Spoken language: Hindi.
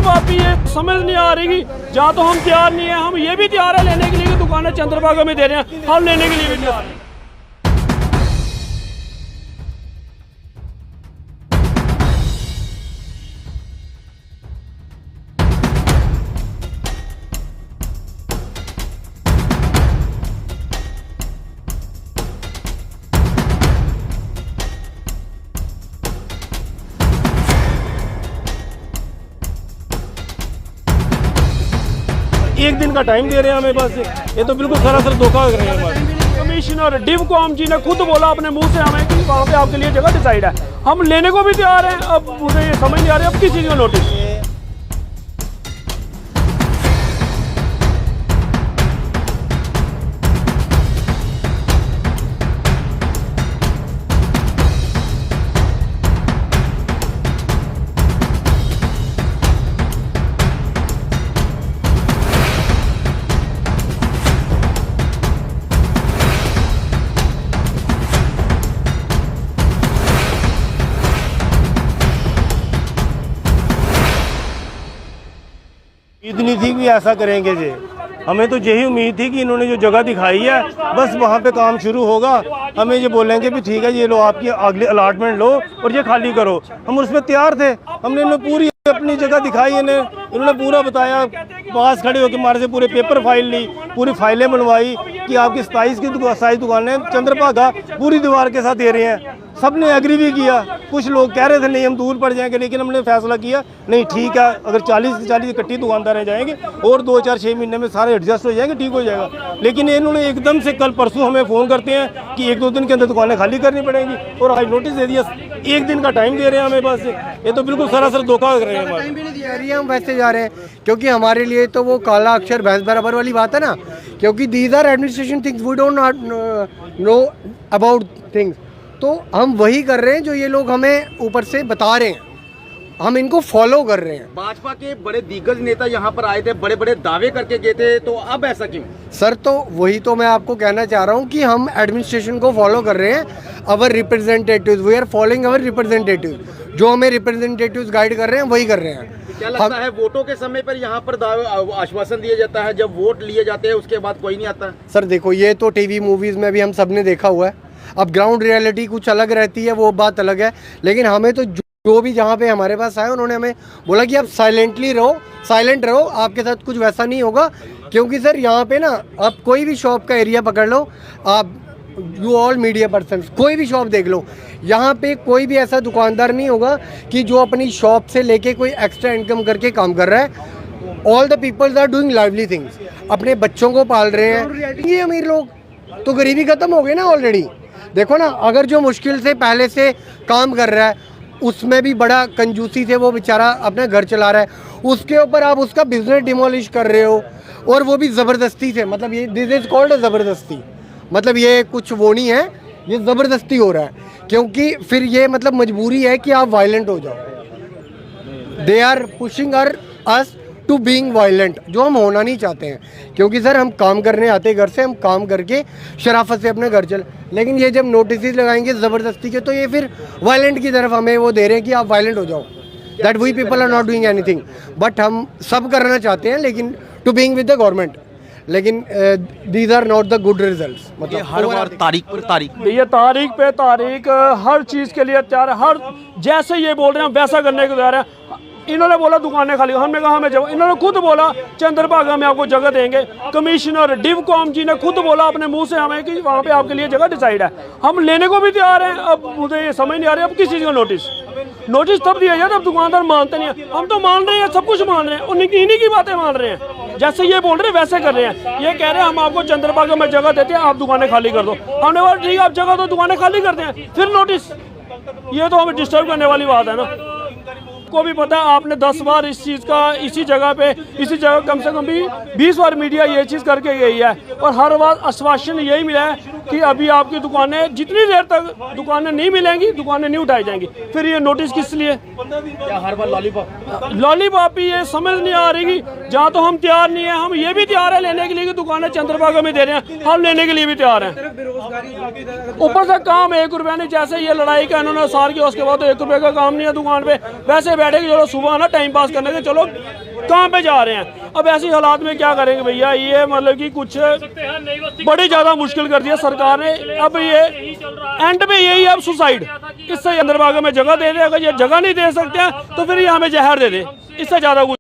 बात भी ये समझ नहीं आ रही कि जहाँ तो हम तैयार नहीं है, हम ये भी तैयार है लेने के लिए कि दुकानें चंद्रभागा में दे रहे हैं, हम लेने के लिए भी तैयार हैं। एक दिन का टाइम दे रहे हैं हमें, बस ये तो बिल्कुल सरासर धोखा कर रहे हैं हमारे। कमिश्नर डिवकॉम जी ने खुद बोला अपने मुंह से हमें कि वहाँ पे आपके लिए जगह डिसाइड है, हम लेने को भी तैयार हैं। अब मुझे ये समझ नहीं आ रही अब किस चीज़ का नोटिस। उम्मीद नहीं थी कि ऐसा करेंगे जी, हमें तो यही उम्मीद थी कि इन्होंने जो जगह दिखाई है बस वहाँ पे काम शुरू होगा, हमें ये बोलेंगे भी ठीक है ये लो आपकी अगले अलॉटमेंट लो और ये खाली करो। हम उसमें तैयार थे, हमने इन्हें पूरी अपनी जगह दिखाई, इन्होंने पूरा बताया, पास खड़े होकर हमारे से पूरे पेपर फाइल ली, पूरी फाइलें बनवाई कि आपकी 27 दुकानें चंद्रभागा पूरी दीवार के साथ दे रहे हैं। सब ने एग्री भी किया, कुछ लोग कह रहे थे नहीं हम दूर पड़ जाएंगे, लेकिन हमने फैसला किया नहीं ठीक है, अगर 40 से 40 इकट्ठी दुकानदार रह जाएंगे और 2-4-6 महीने में सारे एडजस्ट हो जाएंगे, ठीक हो जाएगा। लेकिन इन्होंने एकदम से कल परसों हमें फ़ोन करते हैं कि 1-2 दिन के अंदर दुकानें खाली करनी पड़ेंगी और आज नोटिस दे दिया, एक दिन का टाइम दे रहे हैं हमें, बस ये तो बिल्कुल सरासर धोखा कर रहे हैं हमारे। टाइम भी नहीं दिया रही है, हम वैसे जा रहे हैं क्योंकि हमारे लिए तो वो काला अक्षर भैंस बराबर वाली बात है ना, क्योंकि these are administration things, we don't know about things, तो हम वही कर रहे हैं जो ये लोग हमें ऊपर से बता रहे हैं, हम इनको फॉलो कर रहे हैं। भाजपा के बड़े दिग्गज नेता यहाँ पर आए थे, बड़े बड़े दावे करके गए थे, तो अब ऐसा क्यों? सर तो वही तो मैं आपको कहना चाह रहा हूँ कि हम एडमिनिस्ट्रेशन को फॉलो कर रहे हैं, our representatives, we are following our representatives, जो हमें रिप्रेजेंटेटिव्स गाइड कर रहे हैं वही कर रहे हैं। क्या लगता है वोटों के समय पर यहाँ पर आश्वासन दिया जाता है, जब वोट लिए जाते हैं उसके बाद कोई नहीं आता? सर देखो ये तो टीवी मूवीज़ में भी हम सब ने देखा हुआ है, अब ग्राउंड रियलिटी कुछ अलग रहती है, वो बात अलग है, लेकिन हमें तो जो भी जहाँ पे हमारे पास आए उन्होंने हमें बोला कि आप साइलेंटली रहो, साइलेंट रहो, आपके साथ कुछ वैसा नहीं होगा। क्योंकि सर यहाँ पे ना आप कोई भी शॉप का एरिया पकड़ लो, आप यू ऑल मीडिया पर्सन कोई भी शॉप देख लो, यहाँ पे कोई भी ऐसा दुकानदार नहीं होगा कि जो अपनी शॉप से लेके कोई एक्स्ट्रा इनकम करके काम कर रहा है। All the peoples are doing lively things, अपने बच्चों को पाल रहे हैं। ये अमीर लोग तो गरीबी खत्म हो गई ना ऑलरेडी। देखो ना, अगर जो मुश्किल से पहले से काम कर रहा है उसमें भी बड़ा कंजूसी से वो बेचारा अपना घर चला रहा है, उसके ऊपर आप उसका बिजनेस डिमोलिश कर रहे हो, और वो भी ज़बरदस्ती से, मतलब ये दिस इज़ कॉल्ड ज़बरदस्ती, मतलब ये कुछ वो नहीं है, ये ज़बरदस्ती हो रहा है, क्योंकि फिर ये मतलब मजबूरी है कि आप वायलेंट हो जाओ। They are pushing us to being violent, जो हम होना नहीं चाहते हैं, क्योंकि सर हम काम करने आते हैं घर से, हम काम करके शराफत से अपने घर चल, लेकिन ये जब नोटिस लगाएंगे ज़बरदस्ती के तो ये फिर वायलेंट की तरफ हमें वो दे रहे हैं कि आप वायलेंट हो जाओ। That we people are not doing anything, but हम सब करना चाहते हैं लेकिन to being with the government, लेकिन these are not the good results. मतलब हर बार तारीख पर तारीख, ये तारीख पे तारीख हर चीज़ के लिए तैयार है, हर जैसे ये बोल रहे हैं वैसा करने को तैयार है। इन्होंने बोला दुकानें खाली, हमने कहा हमें जगह, इन्होंने खुद बोला चंद्रभागा में आपको जगह देंगे। कमिश्नर डिवकॉम जी ने खुद बोला अपने मुंह से हमें कि वहाँ पे आपके लिए जगह डिसाइड है, हम लेने को भी तैयार हैं। अब मुझे ये समझ नहीं आ रही अब किस चीज़ का नोटिस तब दिया जाए तब दुकानदार मानते नहीं है। हम तो मान रहे हैं, सब कुछ मान रहे हैं, इन्हीं की बातें मान रहे हैं, जैसे ये बोल रहे हैं वैसे कर रहे हैं। ये कह रहे हैं हम आपको चंद्रभागा में जगह देते हैं, आप दुकानें खाली कर दो। हमने बोला ठीक है आप जगह दो, दुकानें खाली करते हैं, फिर नोटिस। ये तो हमें डिस्टर्ब करने वाली बात है ना। को भी पता है, आपने 10 बार इस चीज़ का इसी जगह कम से कम भी 20 बार मीडिया ये चीज़ करके गई है, और हर बार आश्वासन यही मिला है कि अभी आपकी दुकानें जितनी देर तक दुकानें नहीं मिलेंगी दुकानें नहीं उठाई जाएंगी। फिर ये नोटिस किस लिए? क्या हर बार लॉलीपॉप ही ये समझ नहीं आ रही कि जहाँ तो हम तैयार नहीं है, हम ये भी तैयार है लेने के लिए कि दुकानें चंद्रभागा में दे रहे हैं, हम लेने के लिए भी तैयार हैं। ऊपर से काम 1 रुपया नहीं, जैसे ये लड़ाई का इन्होंने सार किया उसके बाद तो 1 रुपये का काम नहीं है दुकान पे। वैसे बैठे कि चलो सुबह ना टाइम पास करने के, चलो कहाँ पे जा रहे हैं। अब ऐसी हालात में क्या करेंगे भैया, ये मतलब कि कुछ बड़ी ज़्यादा मुश्किल कर दिया सरकार ने। अब ये एंड पे यही है अब सुसाइड, इससे चंद्रभागा में जगह दे दे, अगर ये जगह नहीं दे सकते हैं तो फिर ये हमें जहर दे दे, इससे ज़्यादा कुछ